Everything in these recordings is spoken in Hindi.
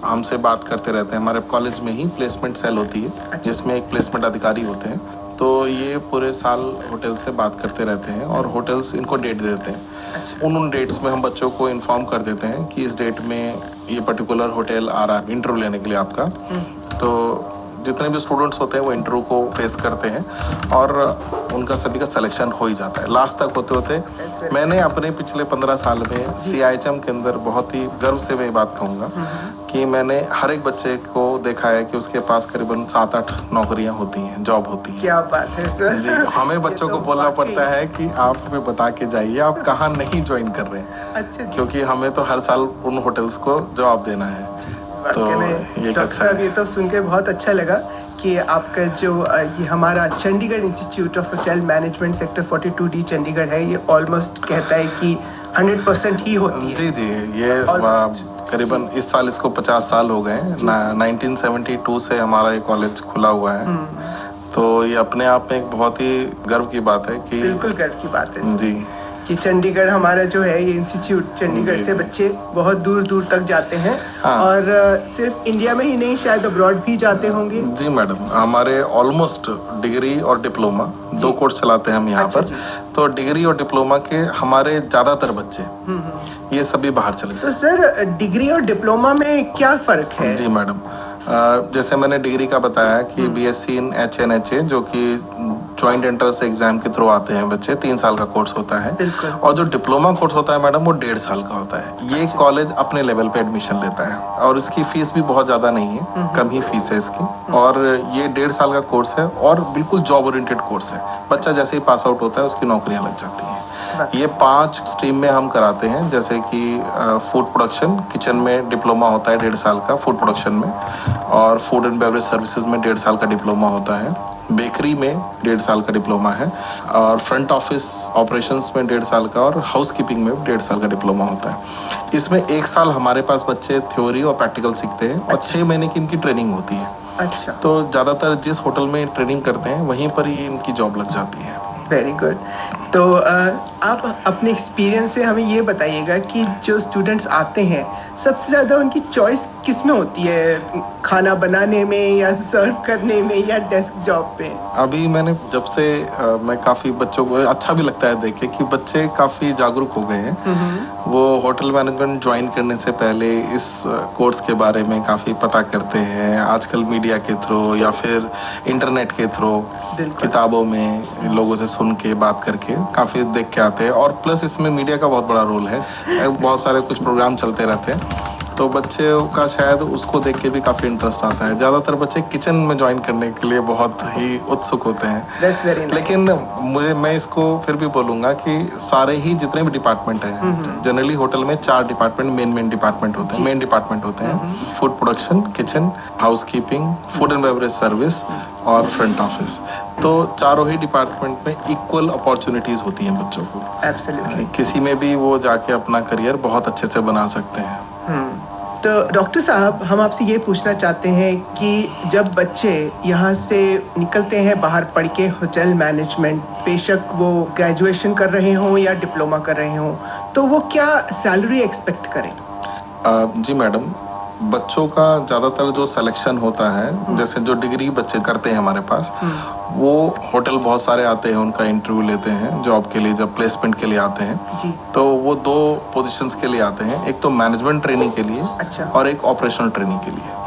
हमसे बात करते रहते हैं। हमारे कॉलेज में ही प्लेसमेंट सेल होती है जिसमें एक प्लेसमेंट अधिकारी होते हैं, तो ये पूरे साल होटल से बात करते रहते हैं और होटल्स इनको डेट देते हैं। उन डेट्स में हम बच्चों को इन्फॉर्म कर देते हैं कि इस डेट में ये पर्टिकुलर होटल आ रहा है इंटरव्यू लेने के लिए आपका। तो जितने भी स्टूडेंट्स होते हैं वो इंटरव्यू को फेस करते हैं और उनका सभी का सिलेक्शन हो ही जाता है। लास्ट तक होते होते मैंने अपने पिछले 15 साल में CIHM के अंदर बहुत ही गर्व से मैं बात कहूँगा कि मैंने हर एक बच्चे को देखा है कि उसके पास करीबन 7-8 नौकरियां होती हैं, जॉब होती हैं। क्या बात है सर। जी, हमें बच्चों को बोलना पड़ता है कि आप हमें बता के जाइए आप कहाँ नहीं ज्वाइन कर रहे हैं। अच्छा, क्योंकि हमें तो हर साल उन होटल्स को जवाब देना है। तो ये डॉक्टर साहब, ये तो सुन के बहुत अच्छा लगा कि आपका जो ये हमारा Chandigarh institute of hotel management sector 42D Chandigarh है, ये ऑलमोस्ट कहता है कि 100% ही होती है। जी, ये करीबन इस साल इसको 50 साल हो गए। 1972 से हमारा ये कॉलेज खुला हुआ है। तो ये अपने आप में एक बहुत ही गर्व की बात है कि बिल्कुल गर्व की बात है जी कि चंडीगढ़ हमारा जो है ये इंस्टीट्यूट, चंडीगढ़ से बच्चे बहुत दूर दूर तक जाते हैं। और सिर्फ इंडिया में ही नहीं, शायद अब्रॉड भी जाते होंगे। जी मैडम, हमारे ऑलमोस्ट डिग्री और डिप्लोमा 2 कोर्स चलाते हैं हम यहाँ पर। तो डिग्री और डिप्लोमा के हमारे ज्यादातर बच्चे ये सभी बाहर चले जाते हैं। तो सर, डिग्री और डिप्लोमा में क्या फर्क है? जी मैडम, जैसे मैंने डिग्री का बताया कि BSc इन HNHA जो कि ज्वाइंट एंट्रेंस एग्जाम के थ्रू आते हैं बच्चे, 3 साल का कोर्स होता है। और जो डिप्लोमा कोर्स होता है मैडम वो 1.5 साल का होता है। ये कॉलेज अपने लेवल पे एडमिशन लेता है और इसकी फीस भी बहुत ज़्यादा नहीं है, कम ही फीस है इसकी। और ये 1.5 साल का कोर्स है और बिल्कुल जॉब ओरिएंटेड कोर्स है। बच्चा जैसे ही पास आउट होता है उसकी नौकरियाँ लग जाती हैं। ये 5 स्ट्रीम में हम कराते हैं, जैसे कि फूड प्रोडक्शन, किचन में डिप्लोमा होता है 1.5 साल का फूड प्रोडक्शन में, और फूड एंड बेवरेज सर्विसेज में 1.5 साल का डिप्लोमा होता है, बेकरी में 1.5 साल का डिप्लोमा है, और फ्रंट ऑफिस ऑपरेशंस में 1.5 साल का, और हाउस कीपिंग में 1.5 साल का डिप्लोमा होता है। इसमें 1 साल हमारे पास बच्चे थ्योरी और प्रैक्टिकल सीखते हैं और 6 महीने की इनकी ट्रेनिंग होती है। अच्छा। तो ज़्यादातर जिस होटल में ट्रेनिंग करते हैं वहीं पर ही इनकी जॉब लग जाती है। Very good. तो आप अपने एक्सपीरियंस से हमें ये बताइएगा कि जो स्टूडेंट्स आते हैं सबसे ज़्यादा उनकी चॉइस किस में होती है, खाना बनाने में या सर्व करने में या डेस्क जॉब पे? अभी मैंने जब से मैं काफ़ी बच्चों को अच्छा भी लगता है देख के कि बच्चे काफ़ी जागरूक हो गए हैं। वो होटल मैनेजमेंट ज्वाइन करने से पहले इस कोर्स के बारे में काफ़ी पता करते हैं, आजकल मीडिया के थ्रू या फिर इंटरनेट के थ्रू, किताबों में लोगों से सुन के बात करके काफ़ी देख के आते हैं। और प्लस इसमें मीडिया का बहुत बड़ा रोल है, बहुत सारे कुछ प्रोग्राम चलते रहते हैं, तो बच्चे का शायद उसको देख के भी काफ़ी इंटरेस्ट आता है। ज़्यादातर बच्चे किचन में ज्वाइन करने के लिए बहुत ही उत्सुक होते हैं। That's very nice. लेकिन मैं इसको फिर भी बोलूँगा कि सारे ही जितने भी डिपार्टमेंट हैं, जनरली होटल में 4 डिपार्टमेंट मेन डिपार्टमेंट होते हैं, मेन डिपार्टमेंट होते हैं, food production, kitchen, house keeping, food and beverage service और फ्रंट ऑफिस। तो चारों ही डिपार्टमेंट में इक्वल अपॉर्चुनिटीज़ होती हैं बच्चों को। Absolutely. किसी में भी वो जाके अपना करियर बहुत अच्छे से बना सकते हैं। तो डॉक्टर साहब, हम आपसे ये पूछना चाहते हैं कि जब बच्चे यहाँ से निकलते हैं बाहर पढ़ के होटल मैनेजमेंट, बेशक वो ग्रेजुएशन कर रहे हों या डिप्लोमा कर रहे हों, तो वो क्या सैलरी एक्सपेक्ट करें? जी मैडम, बच्चों का ज़्यादातर जो सिलेक्शन होता है, जैसे जो डिग्री बच्चे करते हैं हमारे पास, वो होटल बहुत सारे आते हैं, उनका इंटरव्यू लेते हैं जॉब के लिए, जब प्लेसमेंट के लिए आते हैं तो वो 2 पोजीशंस के लिए आते हैं, एक तो मैनेजमेंट ट्रेनिंग के लिए और एक ऑपरेशनल ट्रेनिंग के लिए।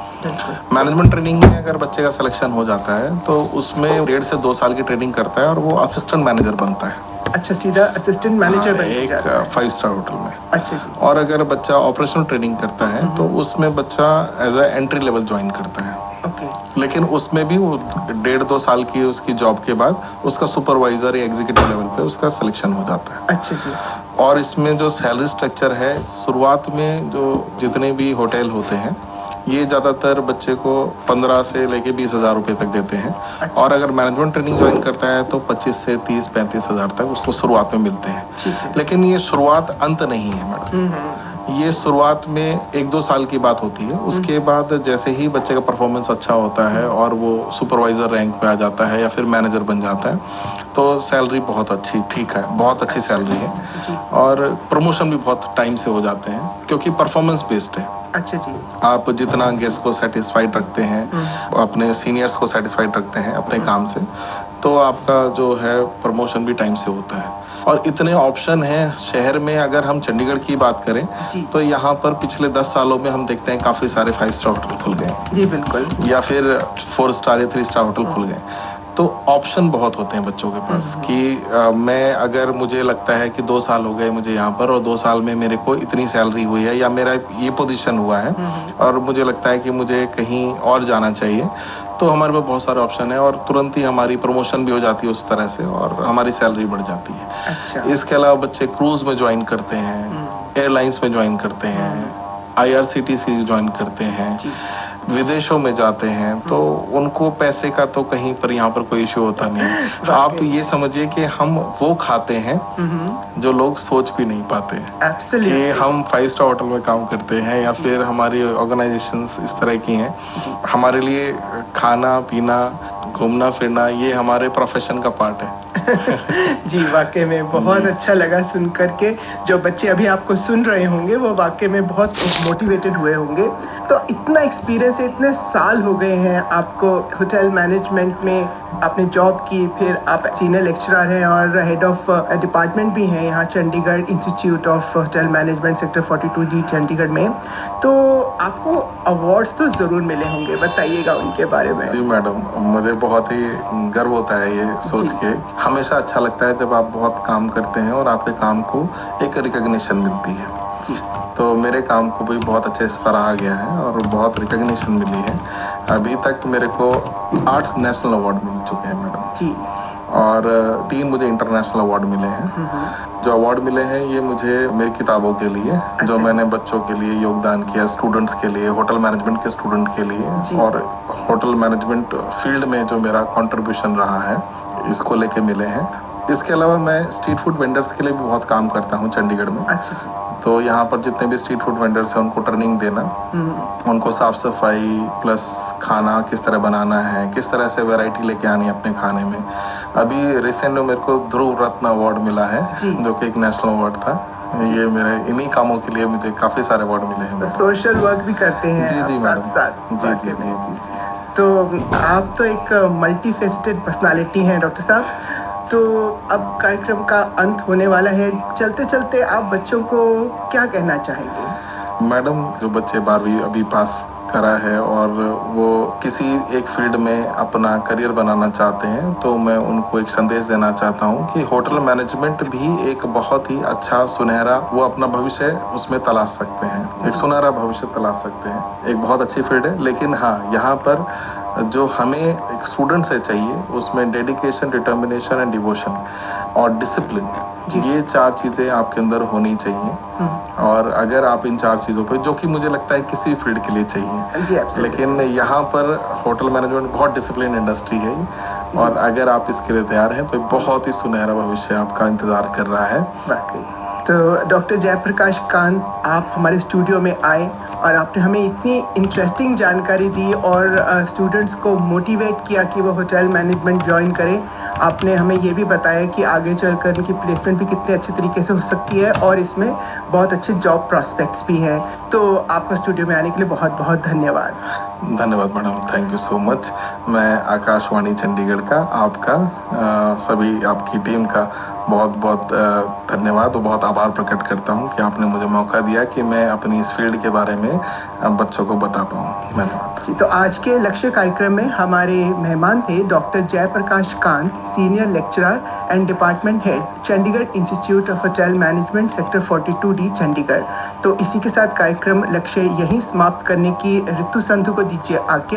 मैनेजमेंट ट्रेनिंग में अगर बच्चे का सिलेक्शन हो जाता है तो उसमें 1.5 से 2 साल की ट्रेनिंग करता है और वो असिस्टेंट मैनेजर बनता है। अच्छा, सीधा असिस्टेंट मैनेजर बन एक 5 स्टार होटल में। अच्छा जी। और अगर बच्चा ऑपरेशनल ट्रेनिंग करता है तो उसमें बच्चा as a entry level join करता है। लेकिन उसमें भी वो 1.5-2 साल की उसकी जॉब के बाद उसका सुपरवाइजर या एग्जीक्यूटिव लेवल पे उसका सिलेक्शन हो जाता है। अच्छा जी। और इसमें जो सैलरी स्ट्रक्चर है, शुरुआत में जो जितने भी होटल होते हैं ये ज़्यादातर बच्चे को 15 से लेके 20,000 रुपये तक देते हैं। और अगर मैनेजमेंट ट्रेनिंग ज्वाइन करता है तो 25 से 30-35 हज़ार तक उसको शुरुआत में मिलते हैं। लेकिन ये शुरुआत अंत नहीं है मैडम। ये शुरुआत में 1-2 साल की बात होती है। उसके बाद जैसे ही बच्चे का परफॉर्मेंस अच्छा होता है और वो सुपरवाइजर रैंक पे आ जाता है या फिर मैनेजर बन जाता है, तो सैलरी बहुत अच्छी ठीक है, बहुत अच्छी सैलरी है जी। और प्रमोशन भी बहुत टाइम से हो जाते हैं क्योंकि परफॉर्मेंस बेस्ड है। अच्छा जी। आप जितना गेस्ट को सेटिस्फाइड रखते हैं, अपने सीनियर्स को सेटिस्फाइड रखते हैं अपने काम से, तो आपका जो है प्रमोशन भी टाइम से होता है। और इतने ऑप्शन हैं शहर में, अगर हम चंडीगढ़ की बात करें जी। तो यहाँ पर पिछले 10 सालों में हम देखते हैं काफ़ी सारे 5 स्टार होटल खुल गए जी बिल्कुल। या फिर 4 स्टार या 3 स्टार होटल खुल गए। तो ऑप्शन बहुत होते हैं बच्चों के पास कि मैं, अगर मुझे लगता है कि 2 साल हो गए मुझे यहाँ पर और 2 साल में मेरे को इतनी सैलरी हुई है या मेरा ये पोजीशन हुआ है और मुझे लगता है कि मुझे कहीं और जाना चाहिए, तो हमारे पास बहुत सारे ऑप्शन है और तुरंत ही हमारी प्रमोशन भी हो जाती है उस तरह से और हमारी सैलरी बढ़ जाती है। अच्छा। इसके अलावा बच्चे क्रूज में ज्वाइन करते हैं, एयरलाइंस में ज्वाइन करते हैं, IRCTC ज्वाइन करते हैं, जी। विदेशों में जाते हैं, तो उनको पैसे का तो कहीं पर यहाँ पर कोई इश्यू होता नहीं है। आप ये समझिए कि हम वो खाते हैं जो लोग सोच भी नहीं पाते हैं कि एब्सोल्युटली। हम 5 स्टार होटल में काम करते हैं या फिर हमारी ऑर्गेनाइजेशंस इस तरह की हैं। हमारे लिए खाना पीना घूमना फिरना ये हमारे प्रोफेशन का पार्ट है। जी वाकई में बहुत अच्छा लगा सुन करके। जो बच्चे अभी आपको सुन रहे होंगे वो वाकई में बहुत मोटिवेटेड हुए होंगे। तो इतना एक्सपीरियंस है, इतने साल हो गए हैं आपको होटल मैनेजमेंट में, आपने जॉब की, फिर आप सीनियर लेक्चरर हैं और हेड ऑफ डिपार्टमेंट भी हैं यहाँ Chandigarh institute of hotel management sector 42D Chandigarh में। तो आपको अवार्ड्स तो ज़रूर मिले होंगे, बताइएगा उनके बारे में। जी मैडम, मुझे बहुत ही गर्व होता है ये सोच जी। के। हमेशा अच्छा लगता है जब आप बहुत काम करते हैं और आपके काम को एक रिकग्निशन मिलती है। जी। तो मेरे काम को भी बहुत अच्छे से सराहा गया है और बहुत रिकग्निशन मिली है। अभी तक मेरे को 8 नेशनल अवार्ड मिल चुके हैं मैडम जी। और 3 मुझे इंटरनेशनल अवार्ड मिले हैं। जो अवार्ड मिले हैं ये मुझे मेरी किताबों के लिए, जो मैंने बच्चों के लिए योगदान किया, स्टूडेंट्स के लिए, होटल मैनेजमेंट के स्टूडेंट के लिए और होटल मैनेजमेंट फील्ड में जो मेरा कंट्रीब्यूशन रहा है, इसको लेके मिले हैं। इसके अलावा मैं स्ट्रीट फूड वेंडर्स के लिए भी बहुत काम करता हूँ चंडीगढ़ में। अच्छा जी। तो यहाँ पर जितने भी स्ट्रीट फूड वेंडर्स हैं उनको ट्रेनिंग देना, उनको साफ सफाई प्लस खाना किस तरह बनाना है, किस तरह से वैरायटी लेके आनी है अपने खाने में। अभी रिसेंट में मेरे को ध्रुव रत्न अवार्ड मिला है जो कि एक नेशनल अवार्ड था। ये मेरे इन्हीं कामों के लिए मुझे काफ़ी सारे अवार्ड मिले हैं। सोशल वर्क भी करते हैं जी जी आप मैडम, साथ जी साथ। जी जी जी जी। तो आप तो एक मल्टी फेसेटेड पर्सनालिटी हैं डॉक्टर साहब। तो अब कार्यक्रम का अंत होने वाला है, चलते चलते आप बच्चों को क्या कहना चाहेंगे? मैडम, जो बच्चे 12वीं अभी पास करा है और वो किसी एक फील्ड में अपना करियर बनाना चाहते हैं, तो मैं उनको एक संदेश देना चाहता हूँ कि होटल मैनेजमेंट भी एक बहुत ही अच्छा सुनहरा, वो अपना भविष्य उसमें तलाश सकते हैं, एक सुनहरा भविष्य तलाश सकते हैं। एक बहुत अच्छी फील्ड है, लेकिन हाँ, यहाँ पर जो हमें एक स्टूडेंट से चाहिए उसमें डेडिकेशन, डिटर्मिनेशन एंड डिवोशन और डिसिप्लिन, ये 4 चीज़ें आपके अंदर होनी चाहिए। और अगर आप इन 4 चीज़ों पे, जो कि मुझे लगता है किसी फील्ड के लिए चाहिए, लेकिन यहाँ पर होटल मैनेजमेंट बहुत डिसिप्लिन इंडस्ट्री है और अगर आप इसके लिए तैयार हैं तो बहुत ही सुनहरा भविष्य आपका इंतज़ार कर रहा है। वाकई। तो डॉक्टर जयप्रकाश कांत, आप हमारे स्टूडियो में आए और आपने हमें इतनी इंटरेस्टिंग जानकारी दी और स्टूडेंट्स को मोटिवेट किया कि वो होटल मैनेजमेंट ज्वाइन करें। आपने हमें ये भी बताया कि आगे चलकर उनकी प्लेसमेंट भी कितने अच्छे तरीके से हो सकती है और इसमें बहुत अच्छे जॉब प्रॉस्पेक्ट्स भी हैं। तो आपका स्टूडियो में आने के लिए बहुत बहुत धन्यवाद। धन्यवाद madam, thank you so much. मैं आकाशवाणी चंडीगढ़ का, आपका, सभी आपकी टीम का बहुत बहुत धन्यवाद और बहुत आभार प्रकट करता हूं कि आपने मुझे मौका दिया कि मैं अपनी इस फील्ड के बारे में बच्चों को बता पाऊं। धन्यवाद जी। तो आज के लक्ष्य कार्यक्रम में हमारे मेहमान थे doctor Jaiprakash Kant, senior lecturer and department head, Chandigarh institute of hotel management sector 42D Chandigarh. तो इसी के साथ कार्यक्रम लक्ष्य यहीं समाप्त करने की ऋतु संधू को दीजिए आज्ञा।